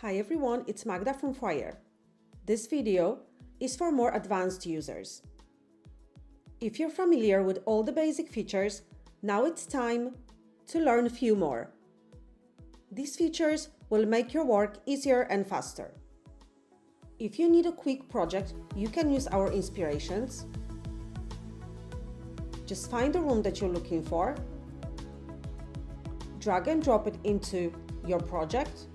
Hi everyone, it's Magda from FOYR. This video is for more advanced users. If you're familiar with all the basic features, now it's time to learn a few more. These features will make your work easier and faster. If you need a quick project, you can use our inspirations. Just find the room that you're looking for, drag and drop it into your project,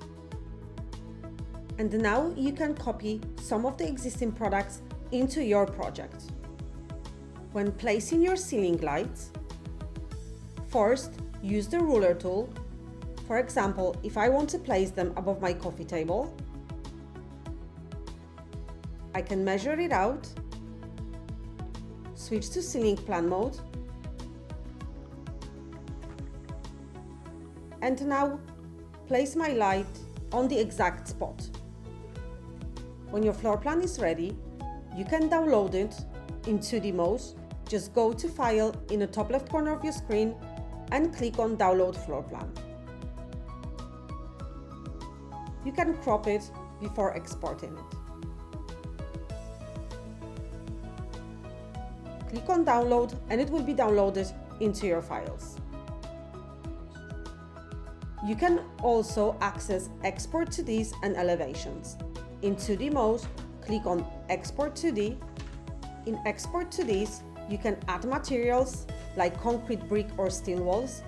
and now you can copy some of the existing products into your project. When placing your ceiling lights, first use the ruler tool. For example, if I want to place them above my coffee table, I can measure it out, switch to ceiling plan mode, and now place my light on the exact spot. When your floor plan is ready, you can download it in 2D mode. Just go to File in the top left corner of your screen and click on Download Floor Plan. You can crop it before exporting it. Click on Download and it will be downloaded into your files. You can also access Export 2Ds and elevations. In 2D mode, click on Export 2D. In Export 2Ds, you can add materials like concrete, brick or steel walls.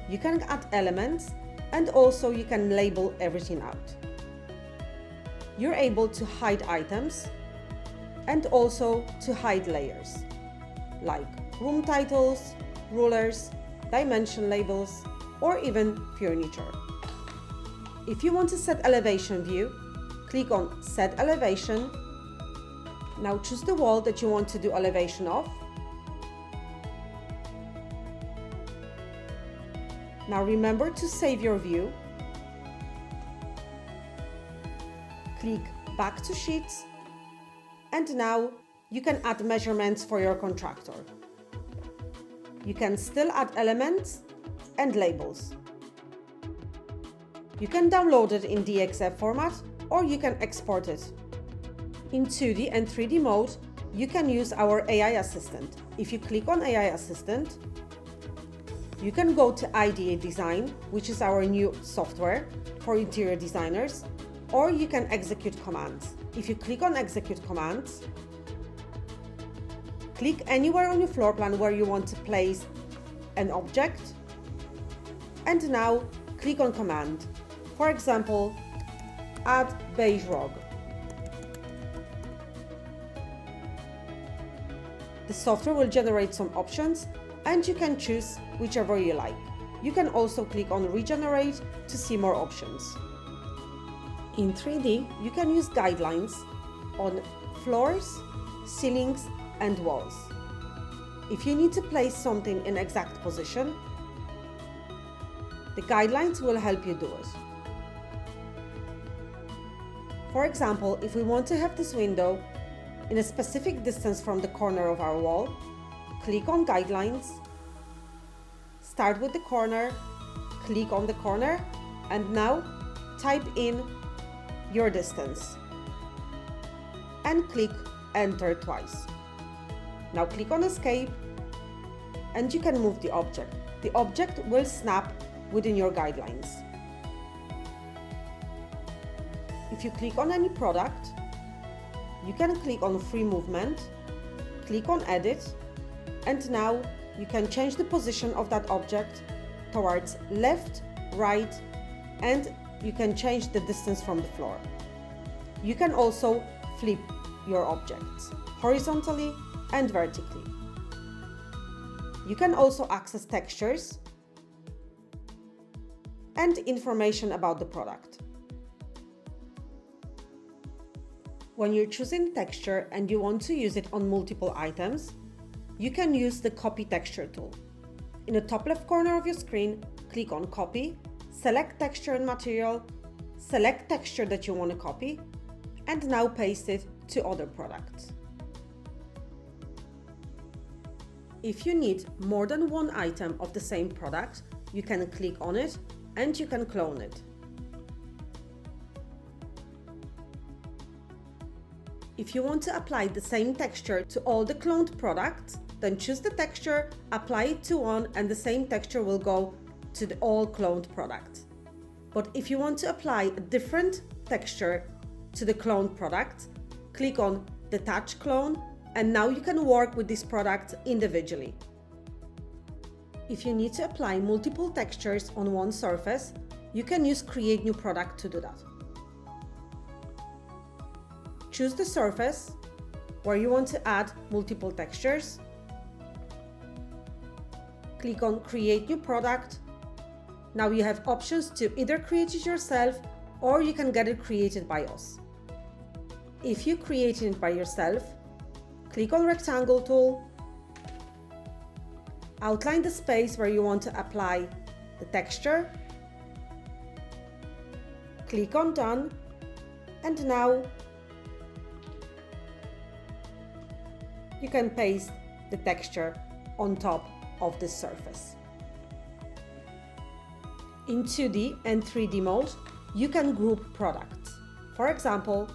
You can add elements and also you can label everything out. You're able to hide items and also to hide layers like room titles, rulers, dimension labels, or even furniture. If you want to set elevation view, click on Set Elevation. Now choose the wall that you want to do elevation of. Now remember to save your view. Click Back to Sheets. And now you can add measurements for your contractor. You can still add elements and labels. You can download it in DXF format or you can export it. In 2D and 3D mode, you can use our AI Assistant. If you click on AI Assistant, you can go to IDEA Design, which is our new software for interior designers, or you can execute commands. If you click on Execute Commands, click anywhere on your floor plan where you want to place an object, and now click on Command. For example, add beige rug. The software will generate some options and you can choose whichever you like. You can also click on Regenerate to see more options. In 3D, you can use guidelines on floors, ceilings, and walls. If you need to place something in exact position, the guidelines will help you do it. For example, if we want to have this window in a specific distance from the corner of our wall, click on Guidelines, start with the corner, click on the corner, and now type in your distance and click Enter twice. Now click on Escape and you can move the object. The object will snap within your guidelines. If you click on any product, you can click on Free Movement, click on Edit, and now you can change the position of that object towards left, right, and you can change the distance from the floor. You can also flip your objects horizontally and vertically. You can also access textures and information about the product. When you're choosing texture and you want to use it on multiple items, you can use the Copy Texture tool. In the top left corner of your screen, click on Copy, select Texture and Material, select texture that you want to copy, and now paste it to other products. If you need more than one item of the same product, you can click on it and you can clone it. If you want to apply the same texture to all the cloned products, then choose the texture, apply it to one, and the same texture will go to all cloned products. But if you want to apply a different texture to the cloned product, click on Detach Clone, and now you can work with this product individually. If you need to apply multiple textures on one surface, you can use Create New Product to do that. Choose the surface where you want to add multiple textures. Click on Create New Product. Now you have options to either create it yourself or you can get it created by us. If you create it by yourself, click on Rectangle tool, outline the space where you want to apply the texture, click on Done, and now you can paste the texture on top of the surface. In 2D and 3D mode, you can group products. For example,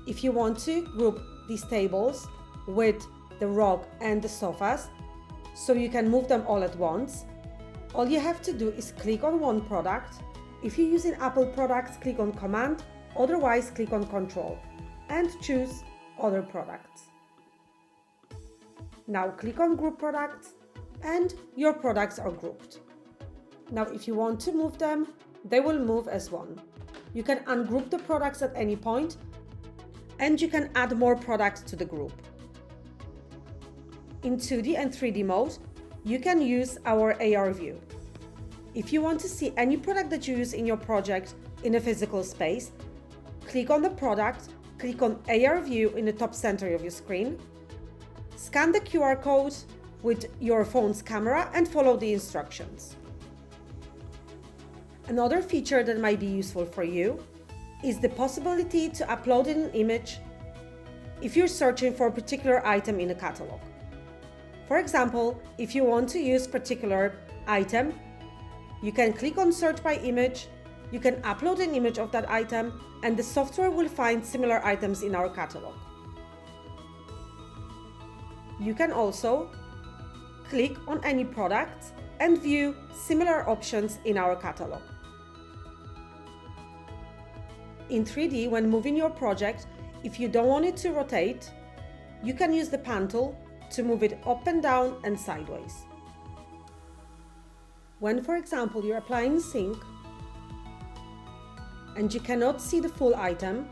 if you want to group these tables with the rug and the sofas, so you can move them all at once, all you have to do is click on one product. If you're using Apple products, click on Command, otherwise click on Control and choose Other Products. Now click on Group Products and your products are grouped. Now if you want to move them, they will move as one. You can ungroup the products at any point and you can add more products to the group. In 2D and 3D mode, you can use our AR view. If you want to see any product that you use in your project in a physical space, click on the product, click on AR view in the top center of your screen, scan the QR code with your phone's camera and follow the instructions. Another feature that might be useful for you is the possibility to upload an image if you're searching for a particular item in a catalog. For example, if you want to use a particular item, you can click on Search by Image, you can upload an image of that item, and the software will find similar items in our catalog. You can also click on any product and view similar options in our catalog. In 3D, when moving your project, if you don't want it to rotate, you can use the pan tool to move it up and down and sideways. When, for example, you're applying zinc and you cannot see the full item,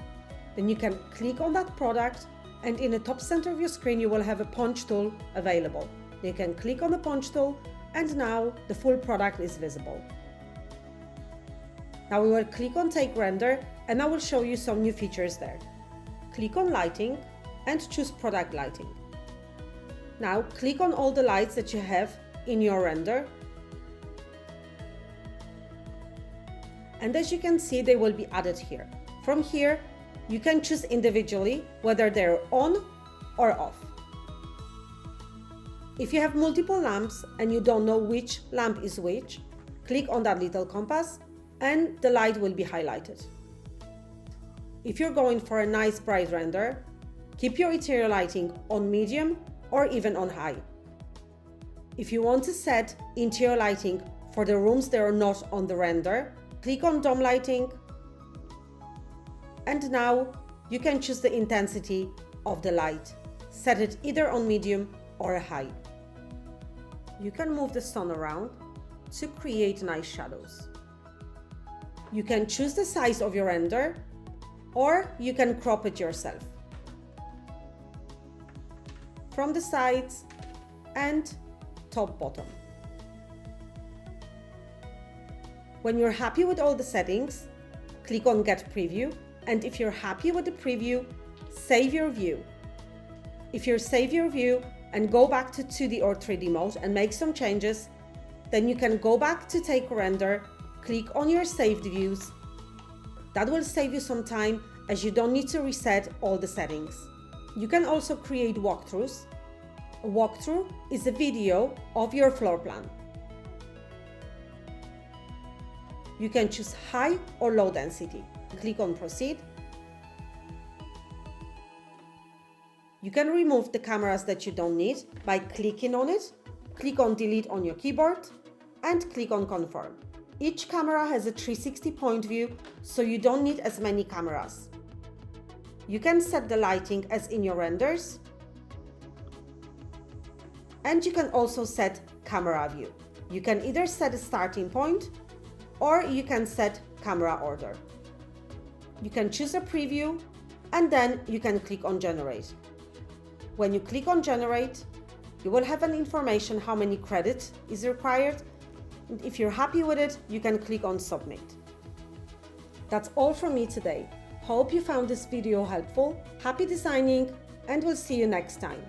then you can click on that product and in the top center of your screen you will have a punch tool available. You can click on the punch tool and now the full product is visible. Now we will click on Take Render and I will show you some new features there. Click on Lighting and choose Product Lighting. Now click on all the lights that you have in your render. And as you can see, they will be added here. From here, you can choose individually whether they're on or off. If you have multiple lamps and you don't know which lamp is which, click on that little compass and the light will be highlighted. If you're going for a nice bright render, keep your interior lighting on medium or even on high. If you want to set interior lighting for the rooms that are not on the render, click on Dome Lighting and now you can choose the intensity of the light. Set it either on medium or high. You can move the sun around to create nice shadows. You can choose the size of your render or you can crop it yourself from the sides and top bottom. When you're happy with all the settings, click on Get Preview, and if you're happy with the preview, save your view. If you save your view and go back to 2D or 3D mode and make some changes, then you can go back to Take Render, click on your saved views. That will save you some time as you don't need to reset all the settings. You can also create walkthroughs. A walkthrough is a video of your floor plan. You can choose high or low density. Click on Proceed. You can remove the cameras that you don't need by clicking on it, click on delete on your keyboard, and click on confirm. Each camera has a 360 point view, so you don't need as many cameras. You can set the lighting as in your renders, and you can also set camera view. You can either set a starting point or you can set camera order. You can choose a preview and then you can click on generate. When you click on generate, you will have an information how many credits is required. And if you're happy with it, you can click on submit. That's all from me today. Hope you found this video helpful. Happy designing, and we'll see you next time.